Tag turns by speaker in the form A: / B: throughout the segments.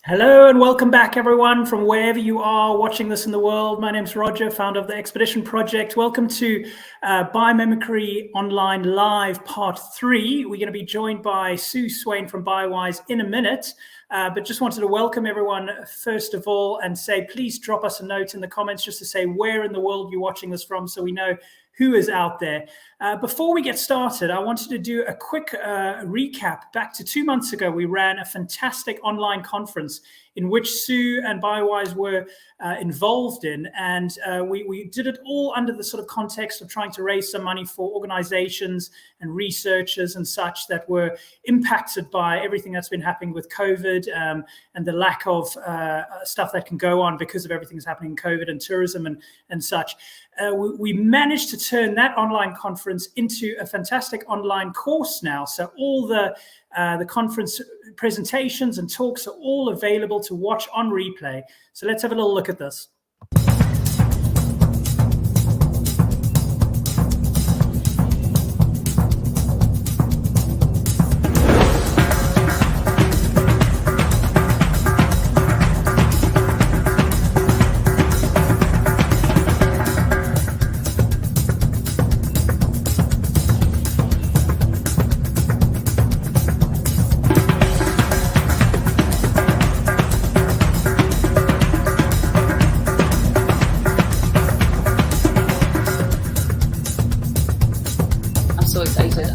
A: Hello and welcome back, everyone, from wherever you are watching this in the world. My name's Roger, founder of the Expedition Project. Welcome to Biomimicry Online Live Part 3. We're going to be joined by Sue Swain from Biowise in a minute. But just wanted to welcome everyone first of all and say, please drop us a note in the comments just to say where in the world you're watching this from so we know who is out there. Before we get started, I wanted to do a quick recap. Back to 2 months ago, we ran a fantastic online conference in which Sue and Biowise were involved in. And we did it all under the sort of context of trying to raise some money for organizations and researchers and such that were impacted by everything that's been happening with COVID and the lack of stuff that can go on because of everything that's happening in COVID and tourism and such. We managed to turn that online conference into a fantastic online course now. So all the conference presentations and talks are all available to watch on replay. So let's have a little look at this.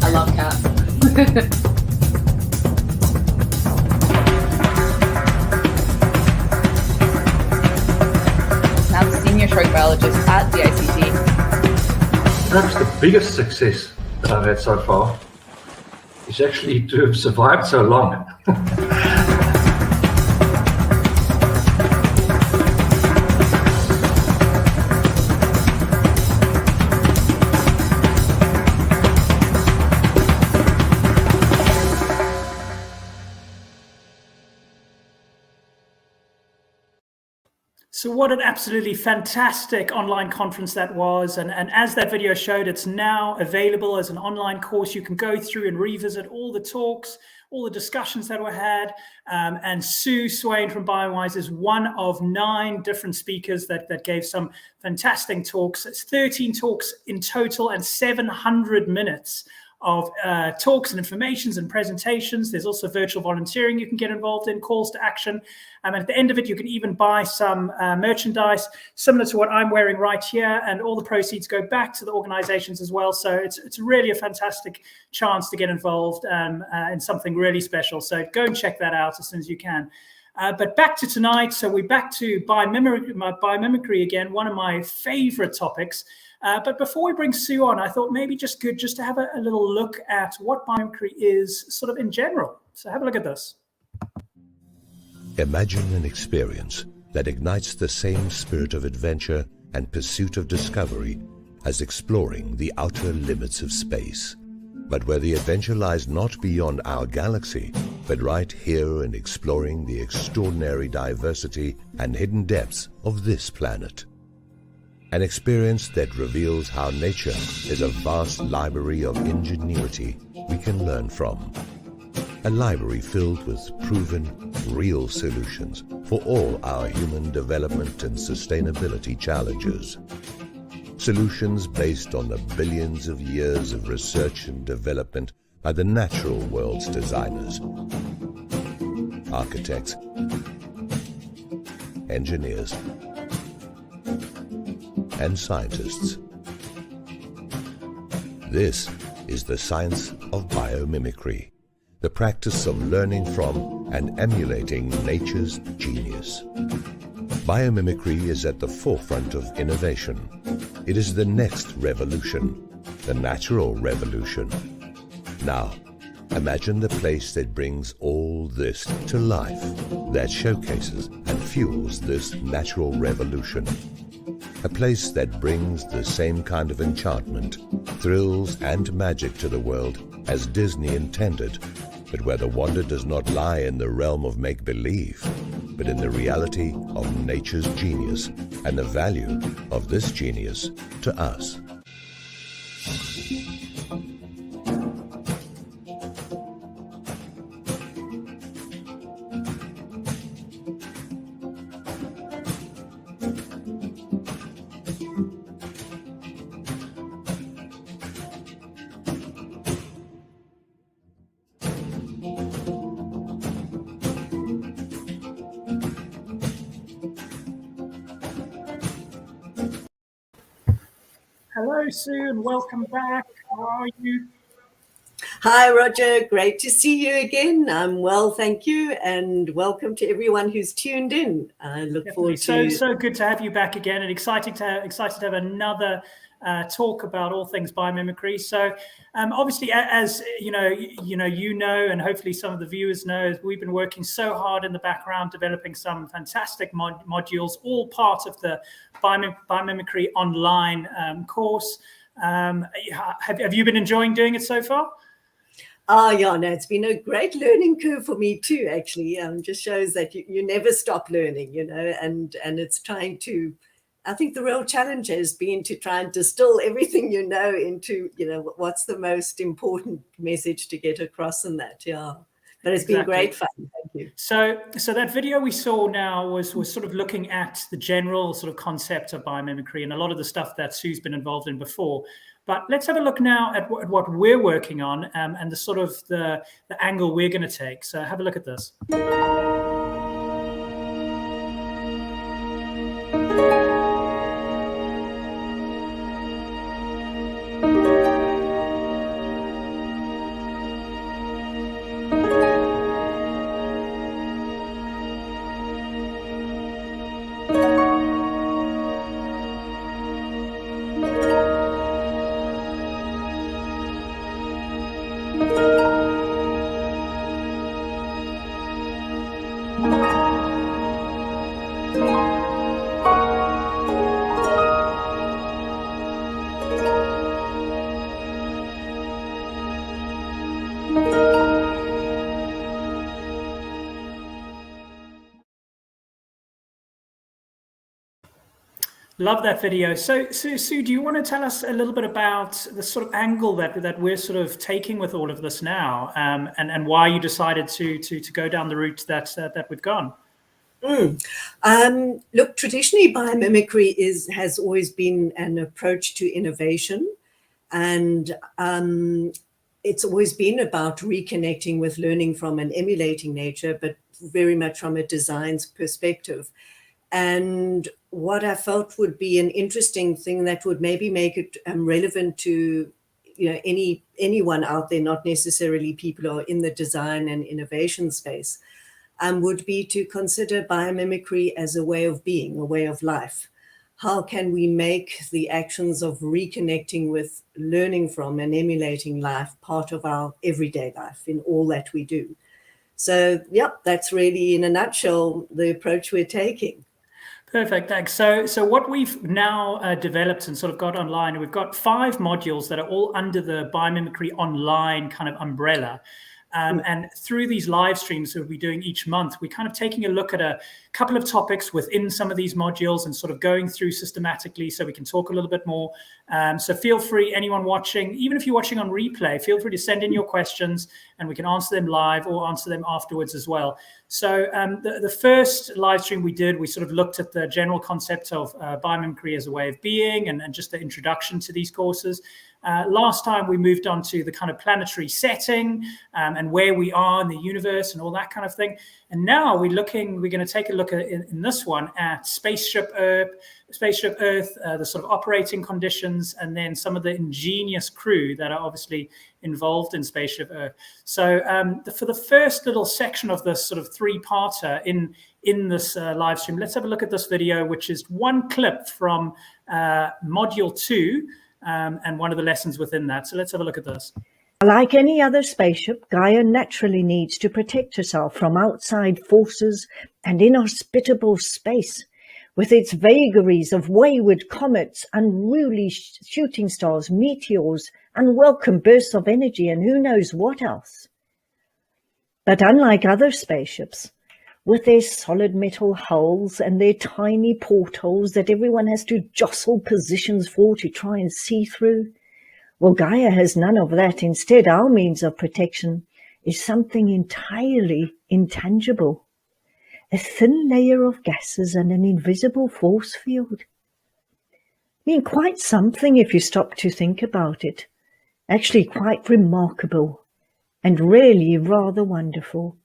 B: I love cats. Now the senior shark biologist at the ICT.
C: Perhaps the biggest success that I've had so far is actually to have survived so long.
A: So what an absolutely fantastic online conference that was. And as that video showed, it's now available as an online course. You can go through and revisit all the talks, all the discussions that were had. And Sue Swain from Biowise is one of 9 different speakers that gave some fantastic talks. It's 13 talks in total and 700 minutes of talks and informations and presentations. There's also virtual volunteering you can get involved in, calls to action. And at the end of it, you can even buy some merchandise similar to what I'm wearing right here. And all the proceeds go back to the organizations as well. So it's really a fantastic chance to get involved in something really special. So go and check that out as soon as you can. But back to tonight. So we're back to biomimicry again, one of my favorite topics. But before we bring Sue on, I thought maybe just good just to have a little look at what biomimicry is sort of in general. So have a look at this.
D: Imagine an experience that ignites the same spirit of adventure and pursuit of discovery as exploring the outer limits of space, but where the adventure lies not beyond our galaxy, but right here in exploring the extraordinary diversity and hidden depths of this planet. An experience that reveals how nature is a vast library of ingenuity we can learn from. A library filled with proven, real solutions for all our human development and sustainability challenges. Solutions based on the billions of years of research and development by the natural world's designers, architects, engineers, and scientists. This is the science of biomimicry, the practice of learning from and emulating nature's genius. Biomimicry is at the forefront of innovation. It is the next revolution, the natural revolution. Now, imagine the place that brings all this to life, that showcases and fuels this natural revolution. A place that brings the same kind of enchantment, thrills and magic to the world as Disney intended, but where the wonder does not lie in the realm of make-believe, but in the reality of nature's genius and the value of this genius to us.
A: Hello, Sue, and welcome back. How are you?
E: Hi, Roger. Great to see you again. I'm well, thank you, and welcome to everyone who's tuned in. I look forward to
A: so good to have you back again, and excited to have another talk about all things biomimicry. So, obviously, as you know, and hopefully some of the viewers know, we've been working so hard in the background developing some fantastic modules, all part of the Biomimicry online course. Have you been enjoying doing it so far?
E: Oh, yeah, no, it's been a great learning curve for me too, actually. Just shows that you never stop learning, and it's trying to, I think the real challenge has been to try and distill everything into, what's the most important message to get across in that, yeah. But it's been great fun, thank you.
A: So that video we saw now was sort of looking at the general sort of concept of biomimicry and a lot of the stuff that Sue's been involved in before. But let's have a look now at what we're working on and the sort of the angle we're going to take. So have a look at this. Love that video. So Sue, do you want to tell us a little bit about the sort of angle that we're sort of taking with all of this now, and why you decided to go down the route that we've gone?
E: Look, traditionally, biomimicry has always been an approach to innovation, and it's always been about reconnecting with, learning from, and emulating nature, but very much from a design's perspective. And what I felt would be an interesting thing that would maybe make it relevant to anyone out there, not necessarily people who are in the design and innovation space, would be to consider biomimicry as a way of being, a way of life. How can we make the actions of reconnecting with, learning from, and emulating life part of our everyday life in all that we do? So, yep, that's really in a nutshell the approach we're taking.
A: Perfect, thanks. So what we've now developed and sort of got online, we've got 5 modules that are all under the Biomimicry Online kind of umbrella. And through these live streams that we'll be doing each month, we're kind of taking a look at a couple of topics within some of these modules and sort of going through systematically so we can talk a little bit more. So feel free, anyone watching, even if you're watching on replay, feel free to send in your questions and we can answer them live or answer them afterwards as well. So the first live stream we did, we sort of looked at the general concept of biomimicry as a way of being and just the introduction to these courses. Last time we moved on to the kind of planetary setting and where we are in the universe and all that kind of thing. And now we're going to take a look at in this one at Spaceship Earth, the sort of operating conditions, and then some of the ingenious crew that are obviously involved in Spaceship Earth. So for the first little section of this sort of 3-parter in this live stream, let's have a look at this video, which is one clip from Module 2. And one of the lessons within that. So let's have a look at this.
F: Like any other spaceship, Gaia naturally needs to protect herself from outside forces and inhospitable space. With its vagaries of wayward comets, unruly shooting stars, meteors, unwelcome bursts of energy, and who knows what else. But unlike other spaceships, with their solid metal hulls and their tiny portholes that everyone has to jostle positions for to try and see through, well, Gaia has none of that. Instead, our means of protection is something entirely intangible. A thin layer of gases and an invisible force field. I mean, quite something if you stop to think about it. Actually quite remarkable and really rather wonderful.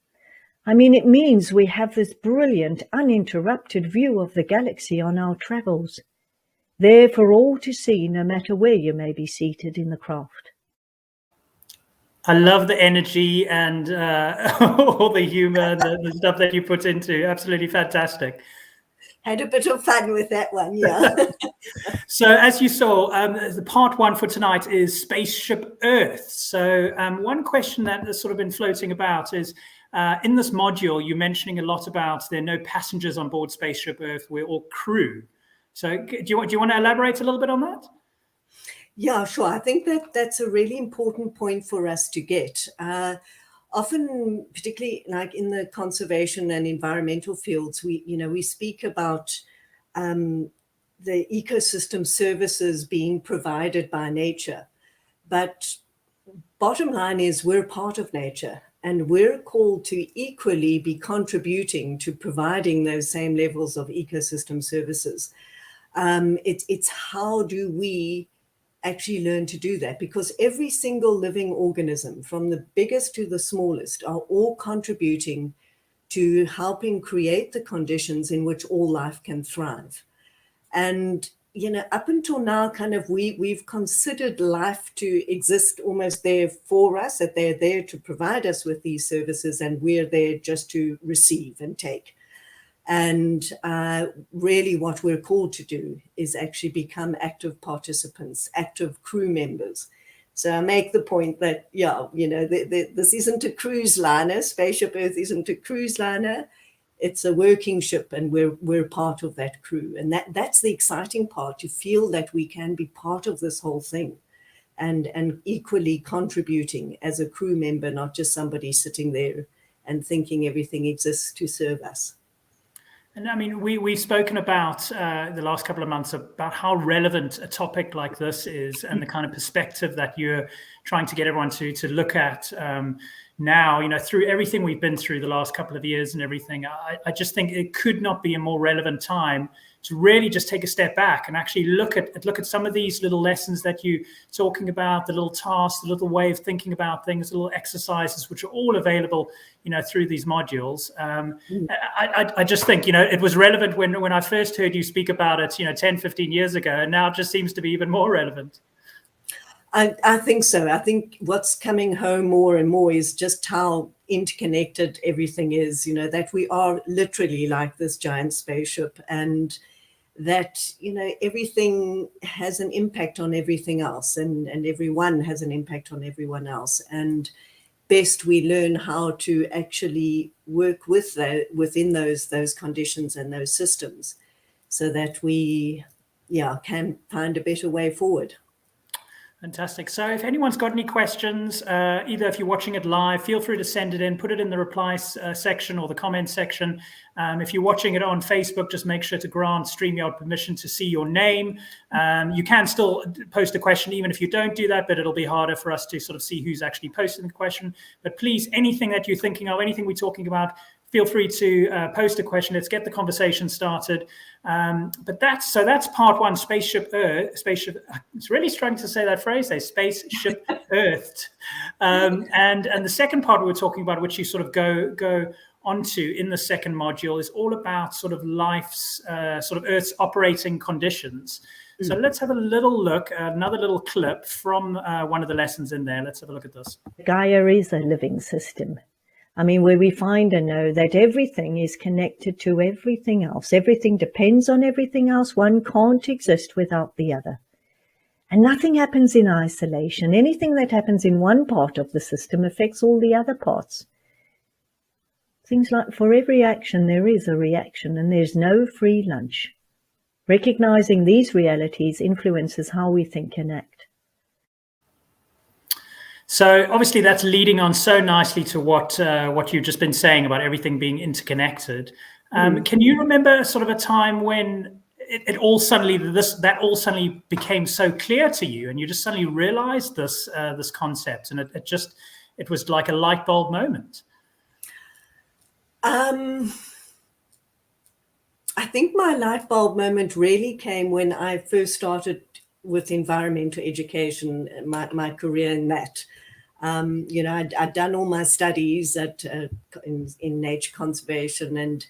F: I mean, it means we have this brilliant, uninterrupted view of the galaxy on our travels. there for all to see, no matter where you may be seated in the craft.
A: I love the energy and all the humor, the stuff that you put into. Absolutely fantastic.
E: Had a bit of fun with that one, yeah.
A: So as you saw, the part one for tonight is Spaceship Earth. So one question that has sort of been floating about is, in this module, you're mentioning a lot about there are no passengers on board Spaceship Earth, we're all crew. So do you want to elaborate a little bit on that?
E: Yeah, sure. I think that's a really important point for us to get. Often, particularly like in the conservation and environmental fields, we speak about the ecosystem services being provided by nature. But bottom line is we're part of nature, and we're called to equally be contributing to providing those same levels of ecosystem services. It's how do we actually learn to do that, because every single living organism, from the biggest to the smallest, are all contributing to helping create the conditions in which all life can thrive. And up until now, kind of we've considered life to exist almost there for us, that they're there to provide us with these services, and we're there just to receive and take. And really what we're called to do is actually become active participants, active crew members. So I make the point that, this isn't a cruise liner. Spaceship Earth isn't a cruise liner. It's a working ship, and we're part of that crew. And that's the exciting part, to feel that we can be part of this whole thing and equally contributing as a crew member, not just somebody sitting there and thinking everything exists to serve us.
A: And I mean, we've spoken about the last couple of months about how relevant a topic like this is, and the kind of perspective that you're trying to get everyone to look at now, through everything we've been through the last couple of years and everything. I just think it could not be a more relevant time to really just take a step back and actually look at some of these little lessons that you're talking about, the little tasks, the little way of thinking about things, the little exercises, which are all available, through these modules. I just think, it was relevant when I first heard you speak about it, 10, 15 years ago, and now it just seems to be even more relevant.
E: I think so. I think what's coming home more and more is just how interconnected everything is, that we are literally like this giant spaceship, and that, everything has an impact on everything else, and everyone has an impact on everyone else. And best we learn how to actually work with within those conditions and those systems, so that we can find a better way forward.
A: Fantastic. So if anyone's got any questions, either if you're watching it live, feel free to send it in, put it in the replies section or the comment section. If you're watching it on Facebook, just make sure to grant StreamYard permission to see your name. You can still post a question even if you don't do that, but it'll be harder for us to sort of see who's actually posting the question. But please, anything that you're thinking of, anything we're talking about, feel free to post a question. Let's get the conversation started. But that's part one, Spaceship Earth. It's really struggling to say that phrase there, Spaceship Earth. And the second part we were talking about, which you sort of go onto in the second module, is all about sort of life's, sort of Earth's operating conditions. So let's have a little look, another little clip from one of the lessons in there. Let's have a look at this.
F: Gaia is a living system. I mean, where we find and know that everything is connected to everything else. Everything depends on everything else. One can't exist without the other. And nothing happens in isolation. Anything that happens in one part of the system affects all the other parts. Things like, for every action there is a reaction, and there's no free lunch. Recognizing these realities influences how we think and act.
A: So obviously that's leading on so nicely to what you've just been saying about everything being interconnected. Can you remember sort of a time when it all suddenly became so clear to you, and you just suddenly realized this concept, and it was like a light bulb moment?
E: I think my light bulb moment really came when I first started with environmental education, my career in that. I'd done all my studies in nature conservation, and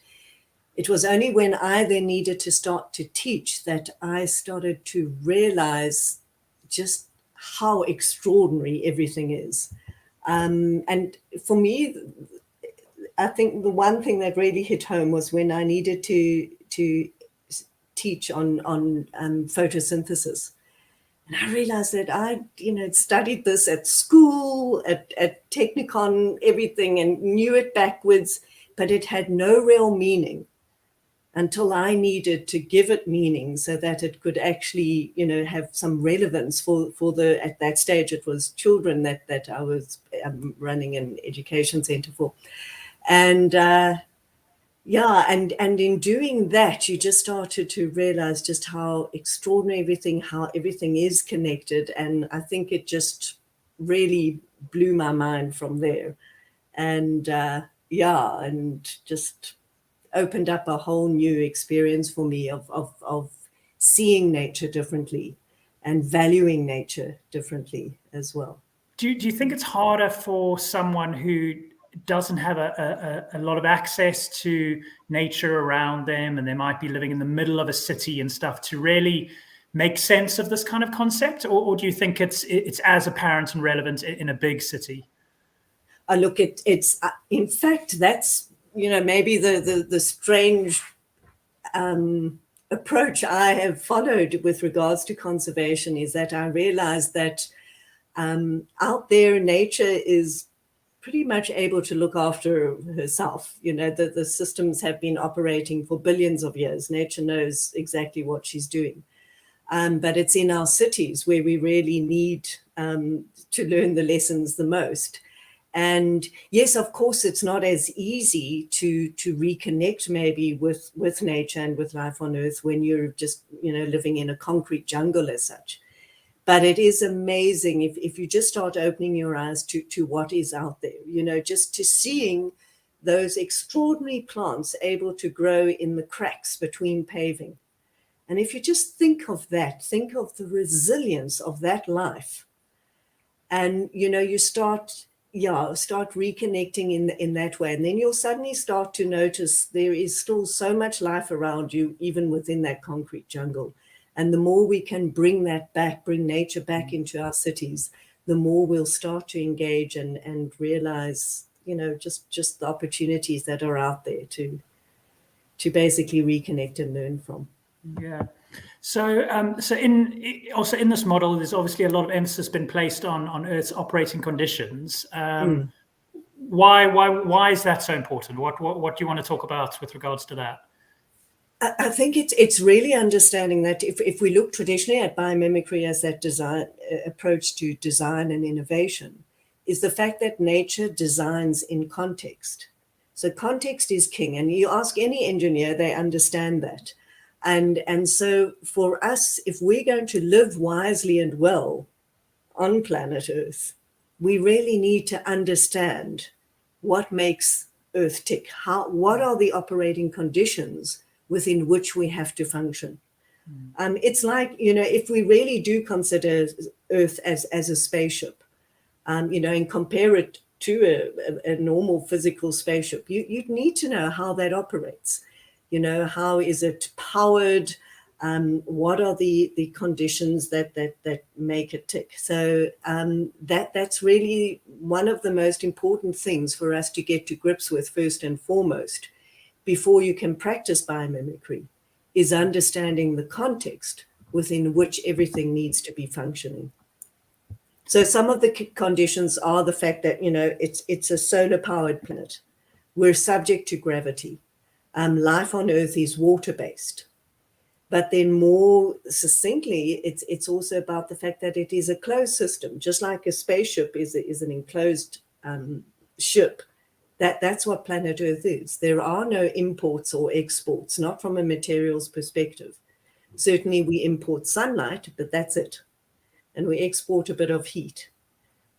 E: It was only when I then needed to start to teach that I started to realize just how extraordinary everything is. And for me, I think the one thing that really hit home was when I needed to teach on photosynthesis. And I realized that I, studied this at school, at Technicon, everything, and knew it backwards, but it had no real meaning until I needed to give it meaning so that it could actually, have some relevance for at that stage, it was children that I was running an education center for. And and in doing that, you just started to realize just how extraordinary how everything is connected. And I think it just really blew my mind from there. And and just opened up a whole new experience for me of seeing nature differently and valuing nature differently as well.
A: Do you think it's harder for someone who doesn't have a lot of access to nature around them, and they might be living in the middle of a city and stuff, to really make sense of this kind of concept? Or do you think it's as apparent and relevant in a big city?
E: Look, it's in fact, that's, maybe the strange approach I have followed with regards to conservation is that I realized that out there, nature is pretty much able to look after herself. The systems have been operating for billions of years. Nature knows exactly what she's doing. But it's in our cities where we really need to learn the lessons the most. And yes, of course, it's not as easy to reconnect maybe with nature and with life on Earth when you're just, living in a concrete jungle as such. But it is amazing if you just start opening your eyes to what is out there, just to seeing those extraordinary plants able to grow in the cracks between paving. And if you just think of that, think of the resilience of that life. And, you start reconnecting in that way. And then you'll suddenly start to notice there is still so much life around you, even within that concrete jungle. And the more we can bring nature back into our cities, the more we'll start to engage and realize, just the opportunities that are out there to basically reconnect and learn from.
A: Yeah. So in this model, there's obviously a lot of emphasis been placed on Earth's operating conditions. Why is that so important? What do you want to talk about with regards to that?
E: I think it's really understanding that if we look traditionally at biomimicry as that design approach to design and innovation, is the fact that nature designs in context. So context is king, and you ask any engineer, they understand that. And so for us, if we're going to live wisely and well on planet Earth, we really need to understand what makes Earth tick. What are the operating conditions within which we have to function? It's like, if we really do consider Earth as a spaceship, and compare it to a normal physical spaceship, you'd need to know how that operates. How is it powered? What are the conditions that make it tick? So that's really one of the most important things for us to get to grips with first and foremost, before you can practice biomimicry, is understanding the context within which everything needs to be functioning. So some of the conditions are the fact that, it's a solar-powered planet. We're subject to gravity. Life on Earth is water-based. But then more succinctly, it's also about the fact that it is a closed system, just like a spaceship is an enclosed ship. That's what planet Earth is. There are no imports or exports, not from a materials perspective. Certainly we import sunlight, but that's it. And we export a bit of heat.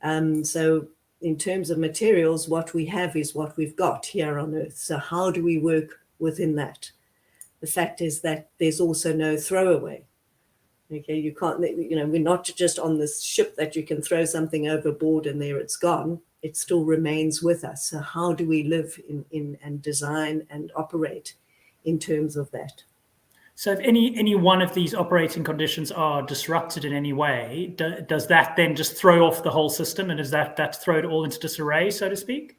E: So in terms of materials, what we have is what we've got here on Earth. So how do we work within that? The fact is that there's also no throwaway. Okay, you can't, we're not just on this ship that you can throw something overboard and there it's gone. It still remains with us. So how do we live in and design and operate in terms of that.
A: So if any one of these operating conditions are disrupted in any way, does that then just throw off the whole system, and does that throw it all into disarray, so to speak?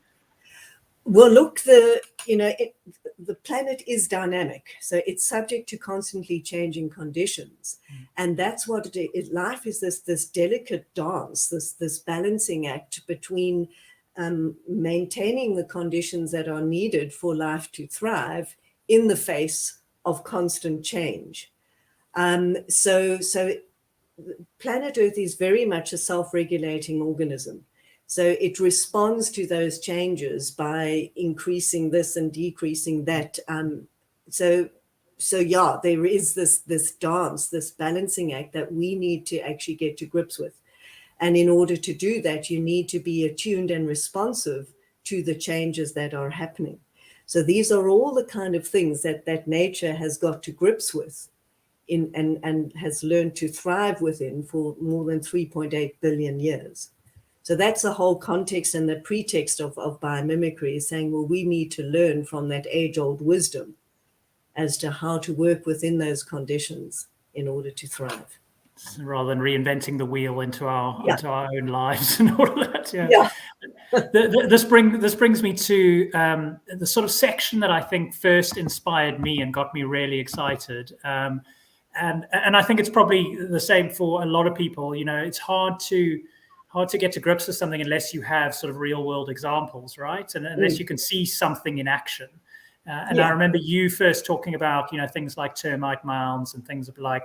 E: Well, look, the planet is dynamic, so it's subject to constantly changing conditions, and that's what it is. Life is this delicate dance, this balancing act between maintaining the conditions that are needed for life to thrive in the face of constant change. So planet Earth is very much a self-regulating organism. So it responds to those changes by increasing this and decreasing that. So yeah, there is this dance, this balancing act that we need to actually get to grips with. And in order to do that, you need to be attuned and responsive to the changes that are happening. So these are all the kind of things that nature has got to grips with and has learned to thrive within for more than 3.8 billion years. So that's the whole context and the pretext of biomimicry, is saying, well, we need to learn from that age-old wisdom as to how to work within those conditions in order to thrive.
A: Rather than reinventing the wheel into our own lives and all of that. This brings me to the sort of section that I think first inspired me and got me really excited. And I think it's probably the same for a lot of people. It's hard to get to grips with something unless you have sort of real world examples, right? And unless you can see something in action. I remember you first talking about, things like termite mounds and things like,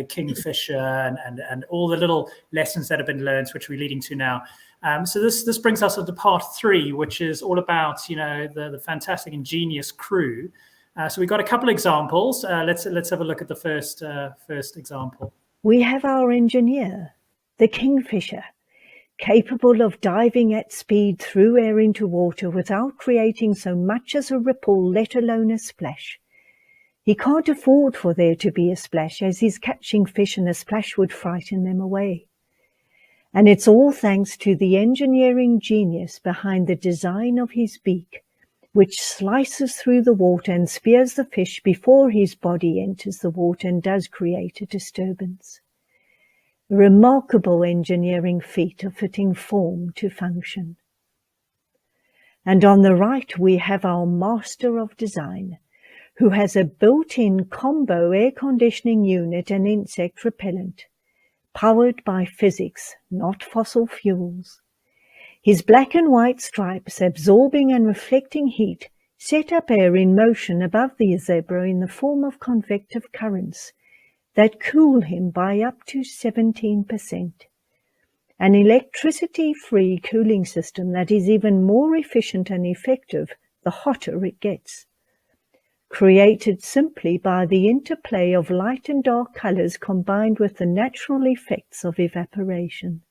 A: kingfisher and all the little lessons that have been learned, which we're leading to now. So this brings us to part 3, which is all about, the fantastic Ingenious crew. So we've got a couple of examples. Let's have a look at the first example.
F: We have our engineer, the kingfisher, capable of diving at speed through air into water without creating so much as a ripple, let alone a splash. He can't afford for there to be a splash, as he's catching fish and a splash would frighten them away. And it's all thanks to the engineering genius behind the design of his beak, which slices through the water and spears the fish before his body enters the water and does create a disturbance. A remarkable engineering feat of fitting form to function. And on the right we have our master of design, who has a built-in combo air conditioning unit and insect repellent, powered by physics, not fossil fuels. His black and white stripes, absorbing and reflecting heat, set up air in motion above the zebra in the form of convective currents that cool him by up to 17%. An electricity-free cooling system that is even more efficient and effective the hotter it gets. Created simply by the interplay of light and dark colors combined with the natural effects of evaporation.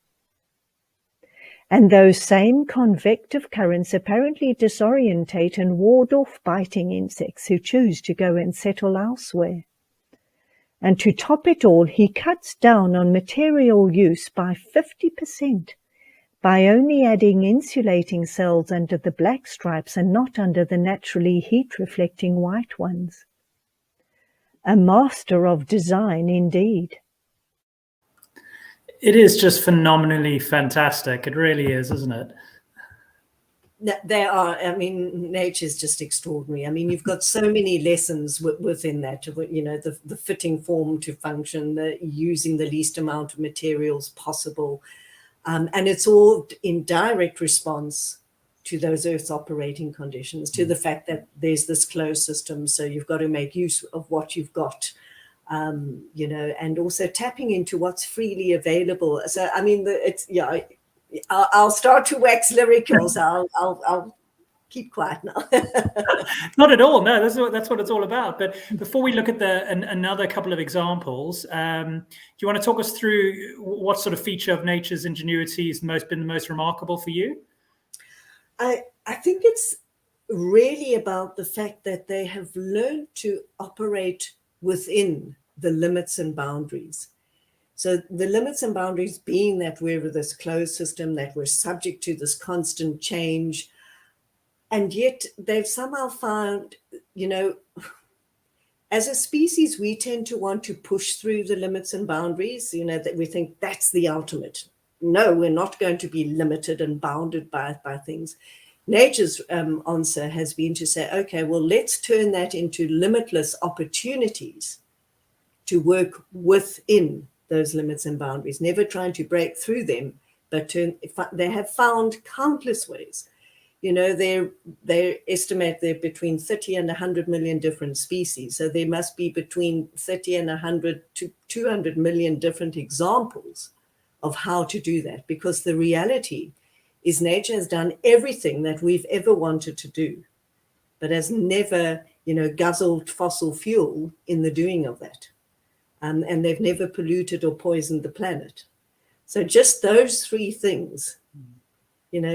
F: And those same convective currents apparently disorientate and ward off biting insects who choose to go and settle elsewhere. And to top it all, he cuts down on material use by 50%. By only adding insulating cells under the black stripes and not under the naturally heat-reflecting white ones. A master of design indeed.
A: It is just phenomenally fantastic. It really is, isn't it?
E: Nature's just extraordinary. You've got so many lessons within that, the fitting form to function, the using the least amount of materials possible. And it's all in direct response to those Earth's operating conditions, to the fact that there's this closed system. So you've got to make use of what you've got, and also tapping into what's freely available. So, I'll start to wax lyrical, so I'll keep quiet now.
A: Not at all. No, that's what it's all about. But before we look at another couple of examples, do you want to talk us through what sort of feature of nature's ingenuity has been the most remarkable for you?
E: I think it's really about the fact that they have learned to operate within the limits and boundaries. So the limits and boundaries being that we're this closed system, that we're subject to this constant change. And yet they've somehow found, as a species, we tend to want to push through the limits and boundaries, that we think that's the ultimate. No, we're not going to be limited and bounded by things. Nature's answer has been to say, okay, well, let's turn that into limitless opportunities to work within those limits and boundaries, never trying to break through them, but they have found countless ways. They estimate there are between 30 and 100 million different species. So there must be between 30 and 100 to 200 million different examples of how to do that, because the reality is nature has done everything that we've ever wanted to do, but has never, guzzled fossil fuel in the doing of that. And they've never polluted or poisoned the planet. So just those three things,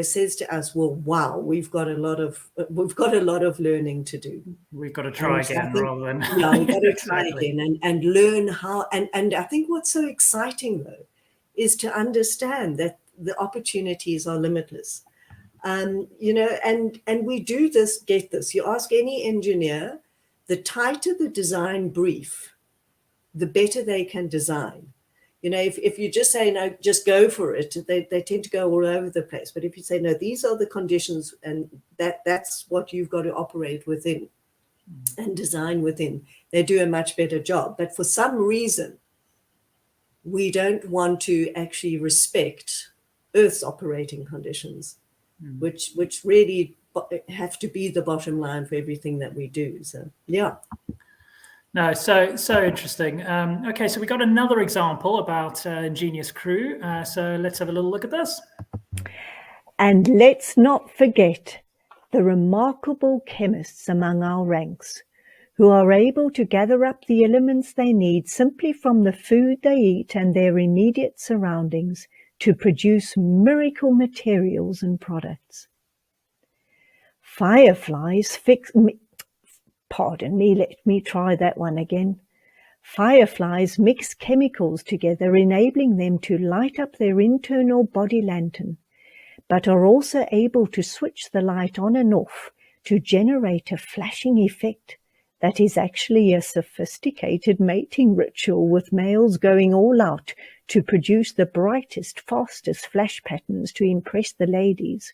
E: says to us, well, wow, we've got a lot of learning to do.
A: We've got to try again rather than
E: we've got to try again and learn how. And I think what's so exciting though is to understand that the opportunities are limitless. And we do get this. You ask any engineer, the tighter the design brief, the better they can design. If you just say, no, just go for it, they tend to go all over the place. But if you say, no, these are the conditions and that's what you've got to operate within and design within, they do a much better job. But for some reason, we don't want to actually respect Earth's operating conditions, which really have to be the bottom line for everything that we do. So, yeah.
A: No, so interesting. Okay, so we got another example about Ingenious crew. So let's have a little look at this.
F: And let's not forget the remarkable chemists among our ranks, who are able to gather up the elements they need simply from the food they eat and their immediate surroundings to produce miracle materials and products. Fireflies Fireflies mix chemicals together, enabling them to light up their internal body lantern, but are also able to switch the light on and off to generate a flashing effect that is actually a sophisticated mating ritual, with males going all out to produce the brightest, fastest flash patterns to impress the ladies,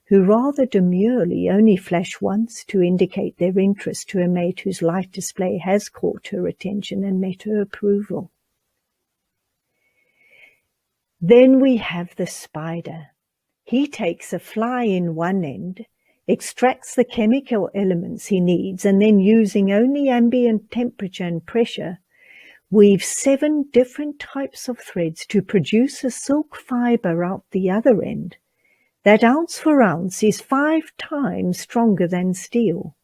F: who rather demurely only flash once to indicate their interest to a mate whose light display has caught her attention and met her approval. Then we have the spider. He takes a fly in one end, extracts the chemical elements he needs, and then, using only ambient temperature and pressure, weaves 7 different types of threads to produce a silk fiber out the other end. That ounce for ounce is 5 times stronger than steel.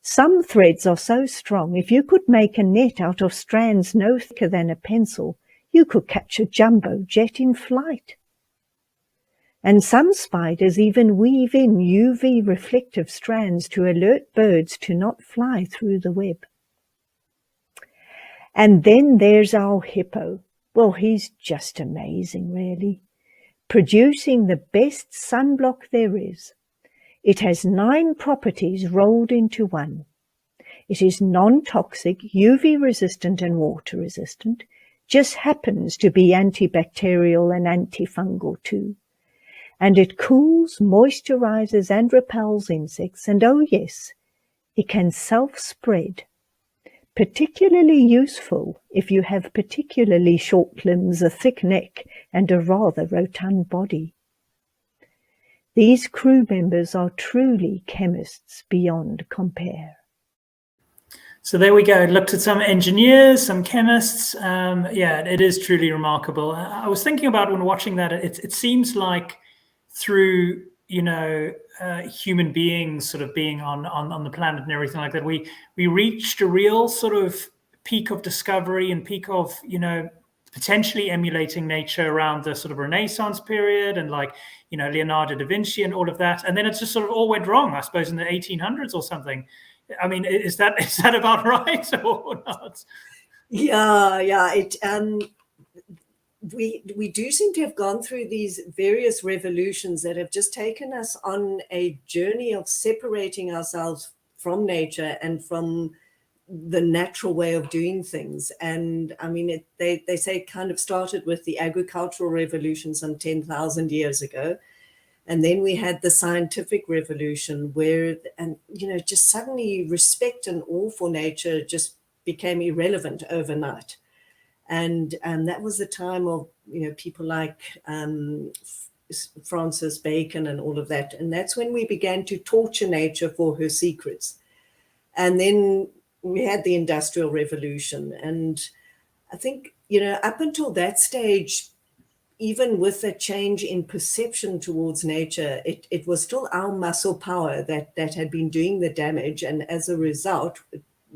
F: Some threads are so strong, if you could make a net out of strands no thicker than a pencil, you could catch a jumbo jet in flight. And some spiders even weave in UV reflective strands to alert birds to not fly through the web. And then there's our hippo. Well, he's just amazing, really. Producing the best sunblock there is. It has 9 properties rolled into one. It is non-toxic, UV-resistant and water-resistant, just happens to be antibacterial and antifungal too. And it cools, moisturizes and repels insects, and oh yes, it can self-spread. Particularly useful if you have particularly short limbs, a thick neck, and a rather rotund body. These crew members are truly chemists beyond compare.
A: So there we go. Looked at some engineers, some chemists. Yeah, it is truly remarkable. I was thinking about when watching that, it seems like through human beings sort of being on the planet and everything like that, we reached a real sort of peak of discovery and peak of potentially emulating nature around the sort of Renaissance period and Leonardo da Vinci and all of that, and then it just sort of all went wrong, I suppose, in the 1800s or something. I mean, is that about right or not?
E: Yeah. we do seem to have gone through these various revolutions that have just taken us on a journey of separating ourselves from nature and from the natural way of doing things. And I mean, they say it kind of started with the agricultural revolution some 10,000 years ago. And then we had the scientific revolution where, and just suddenly respect and awe for nature just became irrelevant overnight. And that was the time of, people like Francis Bacon and all of that. And that's when we began to torture nature for her secrets. And then we had the Industrial Revolution. And I think, up until that stage, even with a change in perception towards nature, it was still our muscle power that had been doing the damage. And as a result,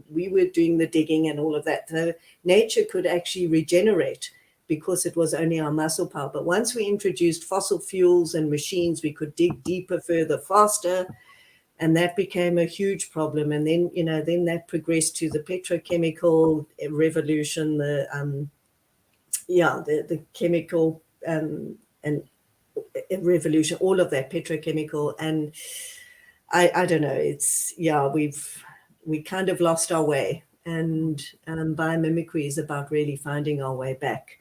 E: we were doing the digging and all of that. So nature could actually regenerate because it was only our muscle power. But once we introduced fossil fuels and machines, we could dig deeper, further, faster. And that became a huge problem. And then, then that progressed to the petrochemical revolution, the chemical and revolution, all of that petrochemical. And I don't know, we kind of lost our way. And biomimicry is about really finding our way back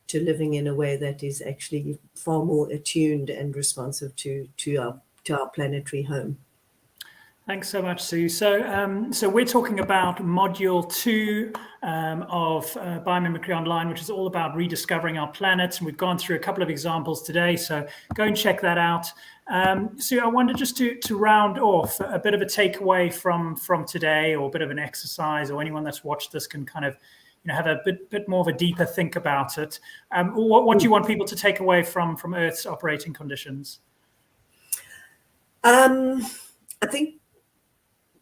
E: to living in a way that is actually far more attuned and responsive to our planetary home.
A: Thanks so much, Sue. So we're talking about module 2 of Biomimicry Online, which is all about rediscovering our planet. And we've gone through a couple of examples today, so go and check that out. Sue, I wanted just to round off a bit of a takeaway from today, or a bit of an exercise, or anyone that's watched this can kind of have a bit more of a deeper think about it. What do you want people to take away from Earth's operating conditions?
E: I think,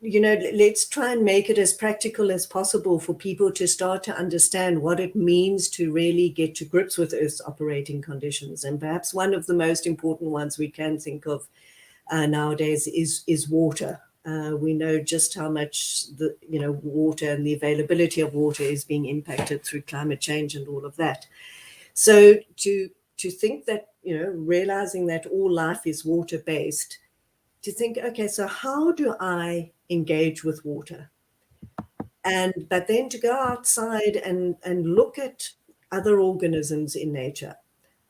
E: let's try and make it as practical as possible for people to start to understand what it means to really get to grips with Earth's operating conditions. And perhaps one of the most important ones we can think of nowadays is water. We know just how much water and the availability of water is being impacted through climate change and all of that. So to think that, realizing that all life is water-based, to think, okay, so how do I engage with water? But then to go outside and look at other organisms in nature,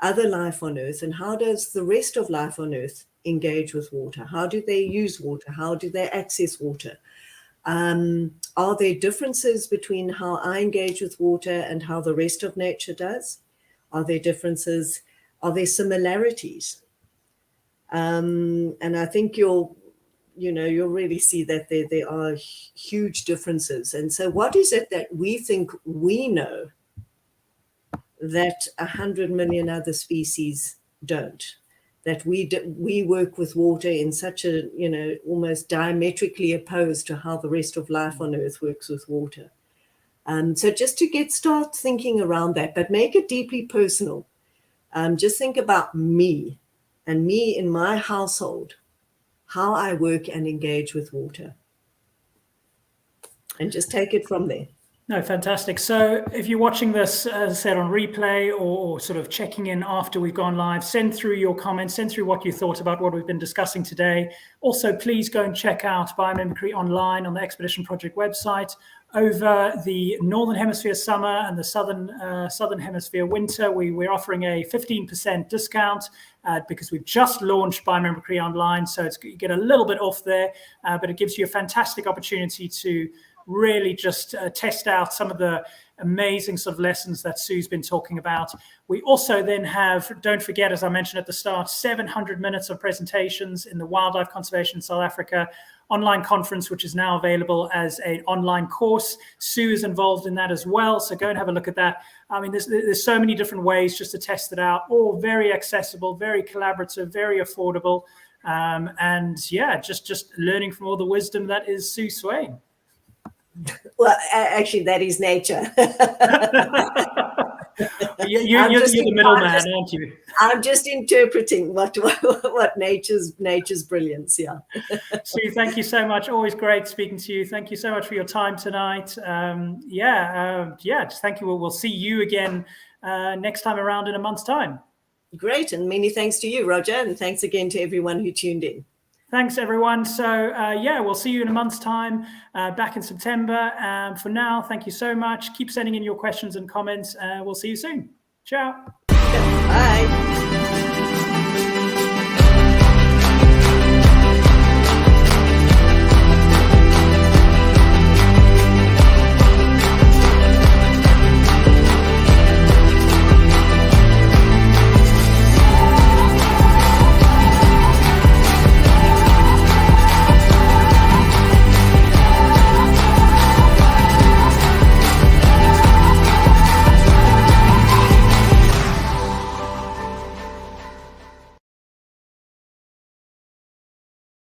E: other life on Earth, and how does the rest of life on Earth engage with water? How do they use water? How do they access water? Are there differences between how I engage with water and how the rest of nature does? Are there differences? Are there similarities? And I think you'll really see that there are huge differences. And so what is it that we think we know that 100 million other species don't? That we work with water in such a, almost diametrically opposed to how the rest of life on Earth works with water. So just to start thinking around that, but make it deeply personal. Just think about me and me in my household, how I work and engage with water. And just take it from there.
A: No, fantastic. So if you're watching this, as I said, on replay or sort of checking in after we've gone live, send through your comments, send through what you thought about what we've been discussing today. Also, please go and check out Biomimicry Online on the Expedition Project website. Over the Northern Hemisphere summer and the Southern Hemisphere winter, we're offering a 15% discount because we've just launched Biomimicry Online. So you get a little bit off there, but it gives you a fantastic opportunity to really just test out some of the amazing sort of lessons that Sue's been talking about. We also then have, don't forget, as I mentioned at the start, 700 minutes of presentations in the Wildlife Conservation South Africa online conference, which is now available as an online course. Sue is involved in that as well, so go and have a look at that. I mean, there's so many different ways just to test it out, all very accessible, very collaborative, very affordable, and yeah, just learning from all the wisdom that is Sue Swain.
E: Well, actually, that is nature.
A: You're the middleman, aren't you?
E: I'm just interpreting what nature's brilliance. Yeah.
A: Sue, thank you so much. Always great speaking to you. Thank you so much for your time tonight. Just thank you. We'll see you again next time around in a month's time.
E: Great. And many thanks to you, Roger. And thanks again to everyone who tuned in.
A: Thanks, everyone. So, yeah, we'll see you in a month's time, back in September. For now, thank you so much. Keep sending in your questions and comments. We'll see you soon. Ciao.
E: Bye.